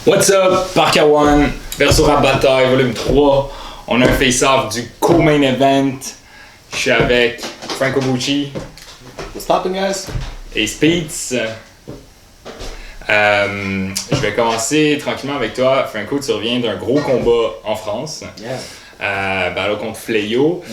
What's up, Parka One, versus Rap Bataille, volume 3. On a un face-off du co-main event. Je suis avec Franco Bucci. What's poppin', guys? Et Speeds. Je vais commencer tranquillement avec toi. Franco, tu reviens d'un gros combat en France. Yeah. Battle contre Fléau.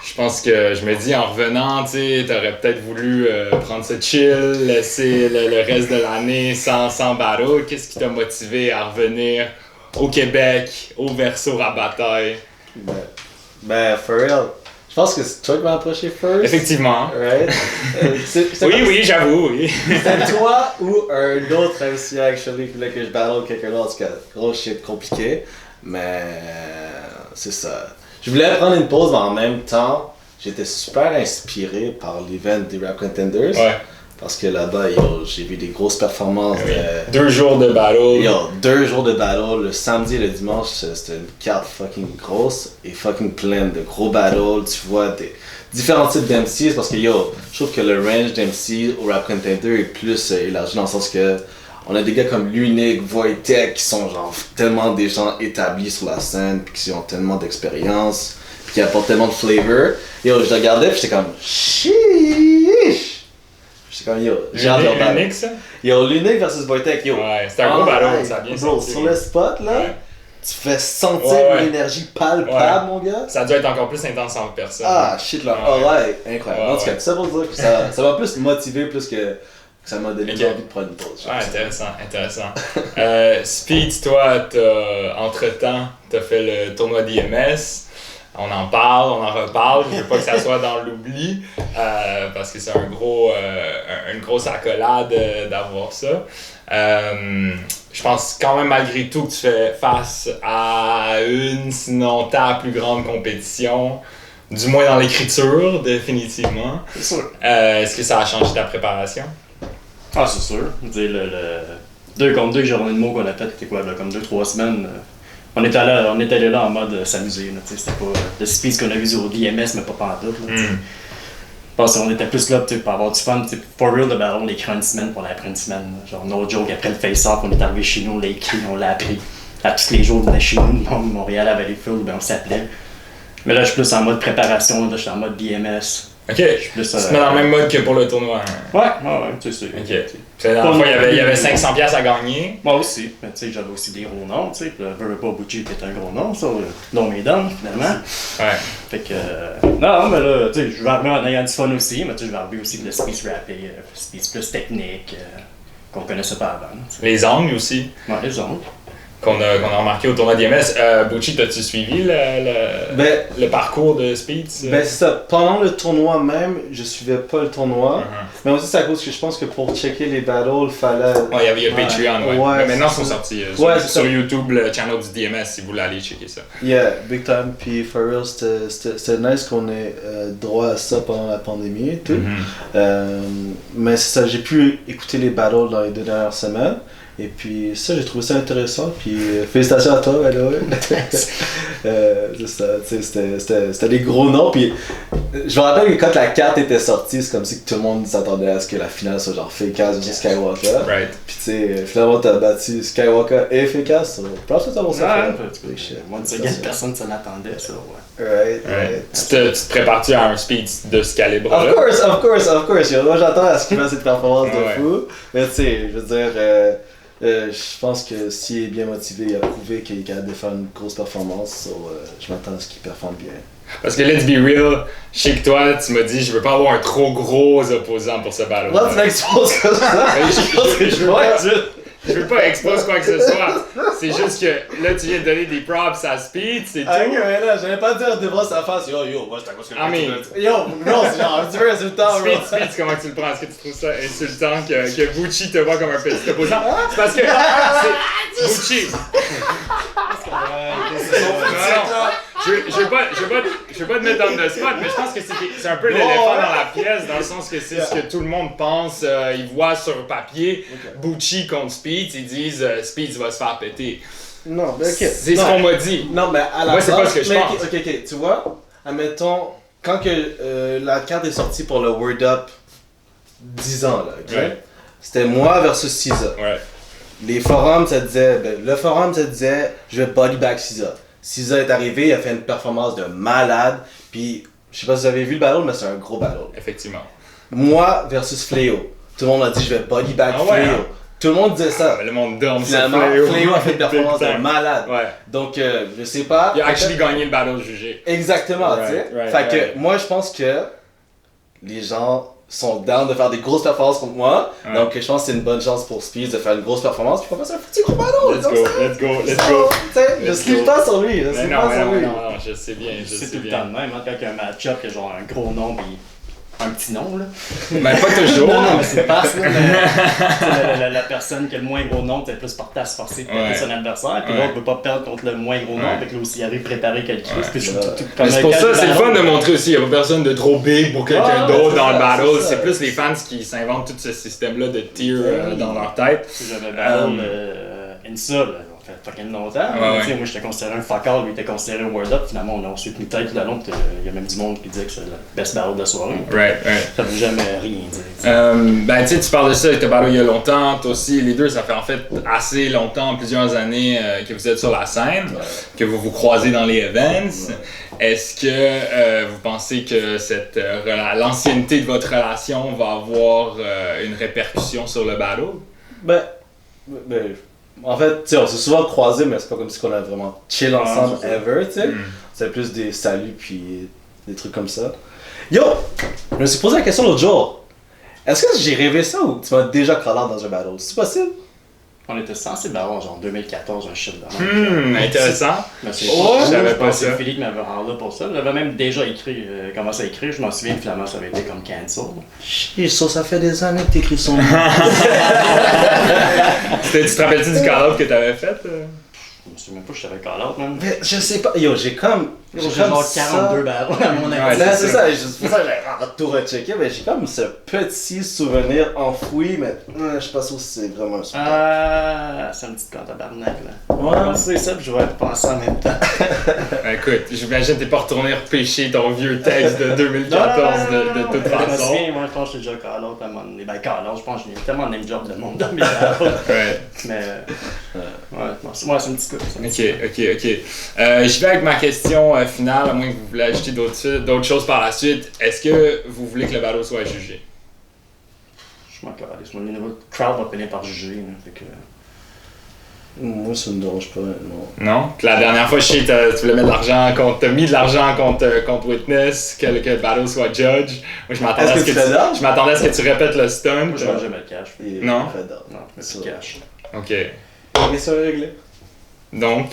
Je pense que je me dis en revenant, tu aurais peut-être voulu prendre ce chill, laisser le reste de l'année sans battle. Qu'est-ce qui t'a motivé à revenir au Québec, au Verso Rap Bataille? Ben, for real. Je pense que c'est toi qui m'as approché first. Effectivement. Right? Oui, j'avoue, oui. C'était toi ou un autre MC actually qui voulait que je battle quelqu'un d'autre. En tout cas, gros shit compliqué. Mais c'est ça. Je voulais prendre une pause, mais en même temps, j'étais super inspiré par l'event des Rap Contenders. Ouais. Parce que là-bas, j'ai vu des grosses performances. Oui. 2 jours de battle. 2 jours de battle. Le samedi et le dimanche, c'était une carte fucking grosse et fucking pleine de gros battles. Tu vois des différents types d'MCs parce que je trouve que le range d'MC au Rap Contender est plus élargi dans le sens que on a des gars comme L'Unique, Voitech qui sont genre tellement des gens établis sur la scène puis qui ont tellement d'expérience puis qui apportent tellement de flavor. Je le regardais puis j'étais comme chiiiiiish. J'étais comme j'ai hâte de leur battle. L'Unique, ça? L'Unique versus Voitech, Ouais, c'était un gros battle, ça a bien bro, sorti. sur le spot là, Ouais. tu fais sentir l'énergie palpable, mon gars. Ça doit être encore plus intense en personne. Ah shit là, incroyable. En tout cas, ça pour dire que ça m'a plus motivé plus que ça m'a donné envie de prendre une pause. Intéressant. Speed, toi, entre-temps, t'as fait le tournoi d'IMS. On en parle, on en reparle. Je veux pas que ça soit dans l'oubli parce que c'est une grosse accolade d'avoir ça. Je pense quand même malgré tout que tu fais face à une, sinon ta plus grande compétition, du moins dans l'écriture, définitivement. C'est sûr. Est-ce que ça a changé ta préparation? Ah, c'est sûr. Je veux dire, le 2 contre 2 journée de mots qu'on a fait, c'était quoi, là, comme 2-3 semaines. On était allé là en mode s'amuser. C'était pas le speed qu'on a vu au DMS, mais pas pantoute. Je pense qu'on était plus là pour avoir du fun. For real, le ballon, on l'écrit une semaine pour l'après une semaine. Genre, no joke, après le face-off, on est arrivé chez nous, on l'a écrit, on l'a appris. À tous les jours, on venait chez nous, Montréal à Valleyfield, ben on s'appelait. Mais là, je suis plus en mode préparation, là, je suis en mode DMS. Ok, tu te mets dans le même mode que pour le tournoi. Ouais, tu sais. Ok. Dans la fois, il y avait 500$ à gagner. Moi aussi, mais tu sais, j'avais aussi des gros noms, tu sais. Veux pas Bucci était un gros nom, ça, dans mes dents, finalement. Ouais. Fait que. Non, mais là, tu sais, je vais arriver en ayant du fun aussi, mais tu sais, je vais arriver aussi de le space rappé, space plus technique, qu'on connaissait pas avant. T'sais. Les angles aussi. Ouais, les angles. Qu'on a remarqué au tournoi d'IMS. Bucci, t'as-tu suivi le parcours de Speed? Ben c'est ça. Pendant le tournoi même, je suivais pas le tournoi. Mais aussi c'est à cause que je pense que pour checker les battles, il fallait... Ouais, il y a Patreon, ouais. Mais maintenant, ils sont sortis sur YouTube, le channel du DMS, si vous voulez aller checker ça. Yeah, big time. Puis for real, c'était nice qu'on ait droit à ça pendant la pandémie et tout. Mais c'est ça, j'ai pu écouter les battles dans les 2 dernières semaines. Et puis ça, j'ai trouvé ça intéressant, puis félicitations à toi, by the way. C'est ça, tu sais, c'était des gros noms, puis je me rappelle que quand la carte était sortie, c'est comme si tout le monde s'attendait à ce que la finale soit genre Fake-Ass versus Skywalker. Right. Puis tu sais, finalement t'as battu Skywalker et Fake-Ass, pense que t'as bon ça. Moi, tu sais, personne ne s'en attendait, ça, ouais. Right. Tu te prépares-tu à un Speed de ce calibre-là? Of course, moi j'attends à ce qu'il fasse cette performance de fou, mais tu sais, je veux dire... je pense que s'il est bien motivé, il a prouvé qu'il est capable de faire une grosse performance. Je m'attends à ce qu'il performe bien. Parce que let's be real, je sais que toi, tu m'as dit je veux pas avoir un trop gros opposant pour ce battle. Là, tu m'exposes comme ça. Je veux pas exposer quoi que ce soit. C'est juste que là, tu viens de donner des props à Speed, c'est tout. Ok, mais là, j'allais pas dire devant sa face. Yo, moi, c'est à cause que I Yo, non, c'est genre un petit peu insultant, bro. Speed, comment tu le prends? Est-ce que tu trouves ça insultant que Bucci te voit comme un petit opposant? C'est parce que c'est Bucci. Je veux pas te mettre dans le spot, mais je pense que c'est un peu l'éléphant dans la pièce, dans le sens que c'est ce que tout le monde pense. Ils voient sur papier Bucci contre Speed, ils disent Speed va se faire péter. Non, mais ok. C'est ce qu'on m'a dit. Non, mais à la moi, c'est pas ce que je pense. Ok, tu vois, admettons, quand que la carte est sortie pour le Word Up 10 ans, là, ok? Ouais. C'était moi versus Cisa. Ouais. les forums, ça disait, le forum, ça disait, je vais body bag SZA. SZA est arrivé, il a fait une performance de malade, puis je sais pas si vous avez vu le battle, mais c'est un gros battle. Effectivement. Moi versus Fléau. Tout le monde a dit, je vais body bag Ah ouais, Fléau. hein? Tout le monde disait ça. Le monde dorme sur Finalement, Fléau a fait une performance Big de time. malade. Ouais. Donc, je sais pas. Il a actually gagné le battle jugé. Exactement, Right, tu sais. right, Fait right. que moi, je pense que les gens sont down de faire des grosses performances contre moi. Ouais. Donc, je pense que c'est une bonne chance pour Speed de faire une grosse performance. Puis qu'on fasse un petit gros battle. Let's comme go, ça. let's go, let's So, go. tu sais, je Let's sleep go. pas sur lui. Je Mais sleep non, pas mais sur non, lui. non, je sais bien, je C'est sais tout le bien. temps de même, hein, quand il y a un match-up, il y a genre un gros nom pis un petit nom là. Ben, pas toujours. Non, mais c'est passe là, mais la personne qui a le moins gros nom, t'es plus portée à se forcer de Ouais. péter son adversaire, puis Ouais. l'autre veut pas perdre contre le moins gros nom, Ouais. avec lui aussi il arrive préparé quelque chose, puis je Ouais. Mais c'est pour ça, c'est le fun de montrer aussi, il n'y a pas personne de trop big pour quelqu'un Ouais, d'autre c'est dans ça, le battle. c'est ça. C'est plus les fans qui s'inventent tout ce système-là de tier dans leur tête. J'avais battle Insa, là, on fait fucking longtemps. Ouais, Tu sais, moi j'étais considéré un fuck all, lui était considéré un word up. Finalement, on s'est tenu tête tout le long. Il y a même du monde qui disait que c'est le best battle de la soirée. Right, right. Ça veut jamais rien dire. tu sais. Ben, tu sais, tu parles de ça avec ta battle il y a longtemps. Toi aussi, les deux, ça fait en fait assez longtemps, plusieurs années que vous êtes sur la scène, que vous vous croisez dans les events. Est-ce que vous pensez que l'ancienneté de votre relation va avoir une répercussion sur le battle? Ben, en fait, tu sais, on s'est souvent croisés, mais c'est pas comme si on a vraiment chill ensemble c'est ça. ever, tu sais. C'est plus des saluts puis des trucs comme ça. Yo, je me suis posé la question l'autre jour. Est-ce que j'ai rêvé ça ou tu m'as déjà call out dans un battle? C'est possible? On était censé battre genre 2014, un shit de même. Intéressant. Mais c'est Oh, je savais je pas pense que ça. c'est Philippe m'avait rendu là pour ça. J'avais même déjà écrit, commencé à écrire. Je m'en souviens que finalement ça avait été comme cancel. Chier, ça fait des années que t'écris son nom. Tu te rappelles-tu du call-out que t'avais fait? Je me souviens même pas que je t'avais call out, man. Mais je sais pas, yo, j'ai comme. J'ai genre 42 battles à mon Ouais, avis. Là, c'est c'est ça. ça, c'est pour ça que j'ai tout rechecké, mais j'ai comme ce petit souvenir enfoui, mais je suis pas sûr si c'est vraiment un souvenir. Ah, c'est un petit con tabarnak là. Ouais. C'est ça, puis je vais penser en même temps. Écoute, j'imagine que t'es pas retourné repêcher ton vieux texte de 2014 de toute Je me façon. souviens, moi, je pense que j'ai déjà call out à un moment donné. Ben, call out, je pense que j'ai tellement name job de monde dans mes battles. Ouais. Mais, ouais, c'est un petit coup. Ok. Je vais avec ma question finale, à moins que vous voulez ajouter d'autres choses par la suite. Est-ce que vous voulez que le battle soit jugé? Je m'en calisse. Mon niveau crowd va finir par juger. Là, fait que... Moi, ça me dérange pas, non. Non? La dernière fois, je sais que tu voulais mettre de l'argent contre. T'as mis de l'argent contre Witness, que le battle soit judge. Moi, je m'attendais à Est-ce ce que que tu fais ça? je m'attendais à ce que tu répètes le stunt. Moi, je vais jamais le cash. Il est Non. fait d'or. Non, je Ça. mets plus de cash. Ok. Mais ça va régler. Donc.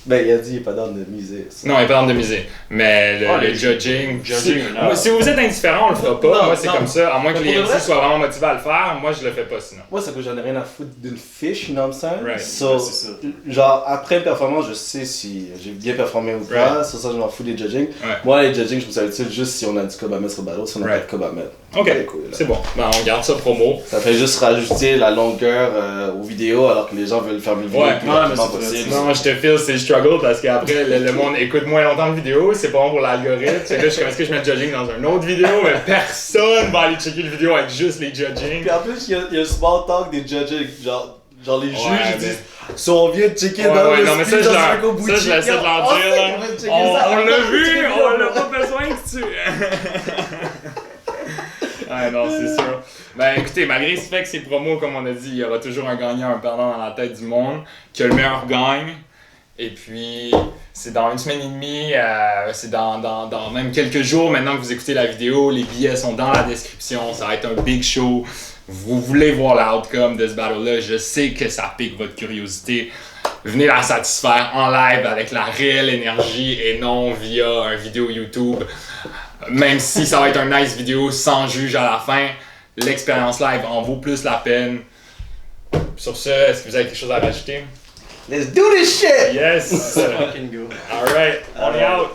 Ben, il a dit qu'il est pas d'ordre de miser. ça. Non, il n'y a pas d'ordre de miser. Mais le les judging. judging, si, non. moi, si vous êtes indifférent, on le fera pas. Non, Moi, c'est non. comme ça. À moins que Mais les pour de MC vrai? soient vraiment motivés à le faire, moi, je le fais pas sinon. Moi, ça que j'en ai rien à foutre d'une fiche, you know what I'm saying? Right. So, Ouais, c'est ça. genre, après une performance, je sais si j'ai bien performé ou pas. Right. Sur ça, je m'en fous des judging. Ouais. Moi, les judging, je me suis habitué juste si on a du Kobamet sur le battle, si on a Right. pas de Kobamet. Ok, Ouais, cool, là. c'est bon. Ben, on garde ça promo. Ça fait juste rajouter la longueur aux vidéos alors que les gens veulent faire une vidéo Ouais. le plus Ouais, rapidement mais c'est possible. Non, je te feel, c'est le struggle parce qu'après, le monde écoute moins longtemps de vidéo, c'est pas bon pour l'algorithme. C'est là, je suis comme, est-ce que je mets le judging dans une autre vidéo? Mais personne va aller checker le vidéo avec juste les judging. Puis en plus, il y a le small talk des judging. Genre les juges, Ouais, ils disent si on vient de checker Ouais, dans ouais, le non, mais speed ça, dans je Circle leur- Boutique, ça, je laisse de leur on dire, sait là. qu'on va checker On ça. l'a vu, checker on ça. l'a pas besoin que tu. Ah non, c'est sûr. Ben écoutez, malgré ce fait que c'est promo, comme on a dit, il y aura toujours un gagnant, un perdant dans la tête du monde, que le meilleur gagne. Et puis, c'est dans une semaine et demie, c'est dans même quelques jours maintenant que vous écoutez la vidéo, les billets sont dans la description, ça va être un big show. Vous voulez voir l'outcome de ce battle-là, je sais que ça pique votre curiosité. Venez la satisfaire en live avec la réelle énergie et non via un vidéo YouTube. Même si ça va être un nice vidéo sans juge à la fin, l'expérience live en vaut plus la peine. Sur ce, est-ce que vous avez quelque chose à rajouter? Let's do this shit! Yes! Fucking go. Alright, on est out!